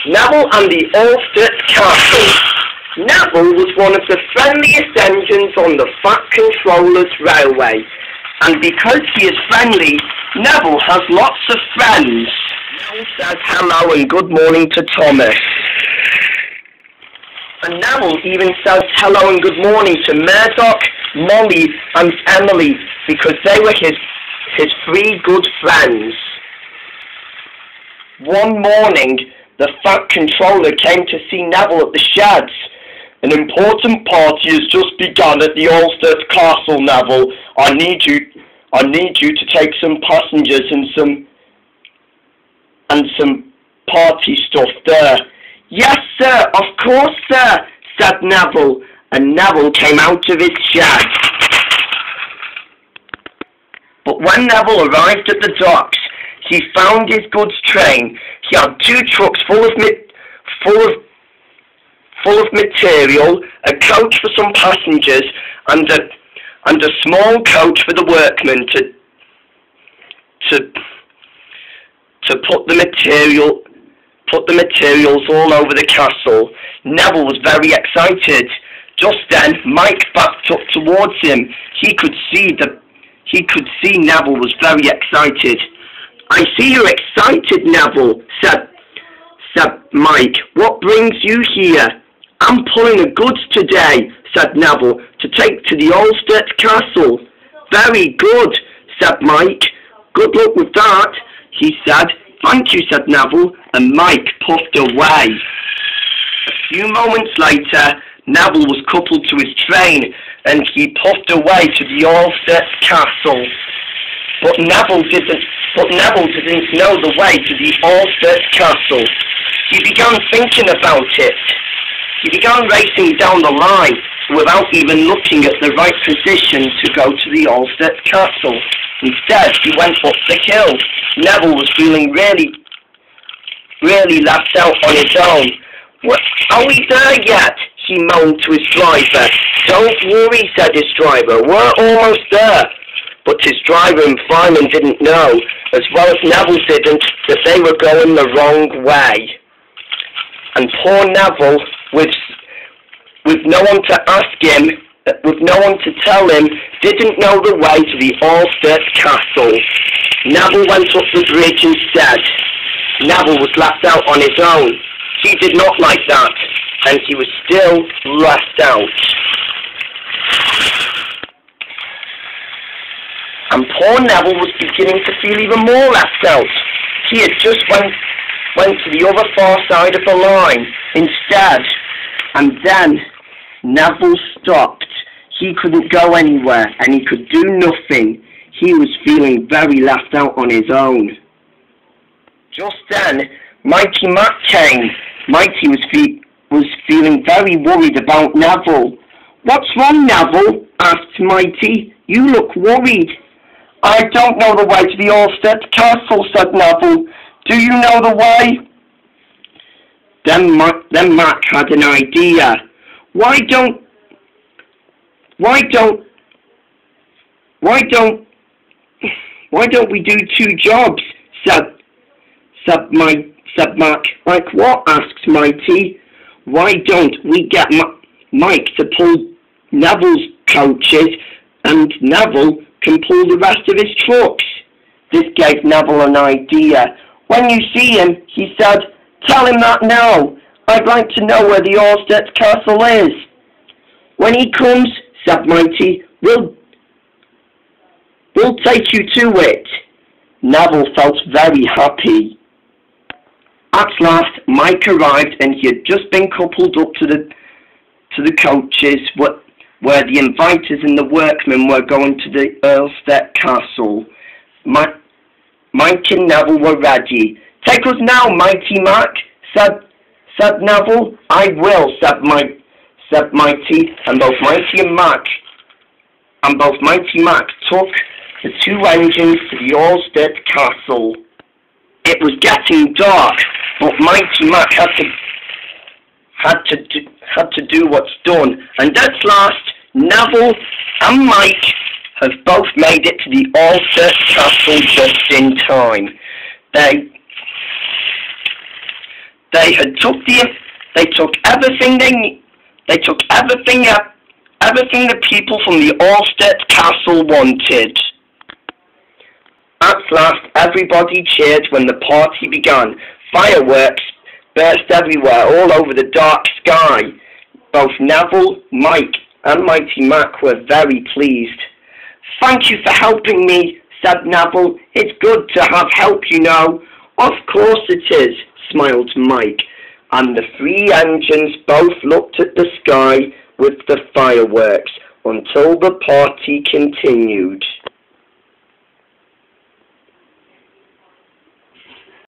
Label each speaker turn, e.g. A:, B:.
A: Neville and the arlestet castle. Neville was one of the friendliest engines on the Fat Controller's railway, and because he is friendly, Neville has lots of friends. Neville says hello and good morning to Thomas. And Neville even says hello and good morning to Murdoch, Molly and Emily, because they were his three good friends. One morning, the Fat Controller came to see Neville at the sheds. An important party has just begun at the arlestet castle, Neville. I need you to take some passengers and some party stuff there. Yes, sir, of course, sir, said Neville, and Neville came out of his shed. But when Neville arrived at the docks, he found his goods train. He had 2 trucks full of material, a coach for some passengers, and a small coach for the workmen to put the materials all over the castle. Neville was very excited. Just then, Mike backed up towards him. He could see Neville was very excited. I see you're excited, Neville, said Mike. What brings you here? I'm pulling the goods today, said Neville, to take to the arlestet castle. Very good, said Mike. Good luck with that, he said. Thank you, said Neville, and Mike puffed away. A few moments later, Neville was coupled to his train, and he puffed away to the arlestet castle. But Neville didn't know the way to the arlestet castle. He began thinking about it. He began racing down the line without even looking at the right position to go to the arlestet castle. Instead, he went up the hill. Neville was feeling really left out on his own. Are we there yet? He moaned to his driver. Don't worry, said his driver. We're almost there. But his driver and fireman didn't know, as well as Neville didn't, that they were going the wrong way. And poor Neville, with no one to ask him, with no one to tell him, didn't know the way to the arlestet castle. Neville went up the bridge instead. Neville was left out on his own. He did not like that, and he was still left out. And poor Neville was beginning to feel even more left out. He had just went to the other far side of the line instead. And then Neville stopped. He couldn't go anywhere, and he could do nothing. He was feeling very left out on his own. Just then, Mighty Mac came. Mighty was feeling very worried about Neville. What's wrong, Neville? Asked Mighty. You look worried. I don't know the way to the arlestet castle, said Neville. Do you know the way? Then Mac had an idea. Why don't we do 2 jobs? said Mac. Like what? Asked Mighty. Why don't we get Mike to pull Neville's coaches, and Neville can pull the rest of his trucks? This gave Neville an idea. When you see him, he said, tell him that now. I'd like to know where the arlestet castle is. When he comes, said Mighty, we'll take you to it. Neville felt very happy. At last, Mike arrived, and he had just been coupled up to the coaches where the inviters and the workmen were going to the arlestet castle. Mike and Neville were ready. Take us now, Mighty Mac, said Neville. I will, said Mighty, and both Mighty Mac took the 2 engines to the arlestet castle. It was getting dark, but Mighty Mac had to do what's done, and at last Neville and Mike have both made it to the arlestet castle just in time. They took everything everything the people from the Arlestet castle wanted. At last, everybody cheered when the party began. Fireworks burst everywhere, all over the dark sky. Both Neville, Mike, and Mighty Mac were very pleased. "Thank you for helping me," said Neville. "It's good to have help, you know." "Of course it is," smiled Mike, and the three engines both looked at the sky with the fireworks until the party continued.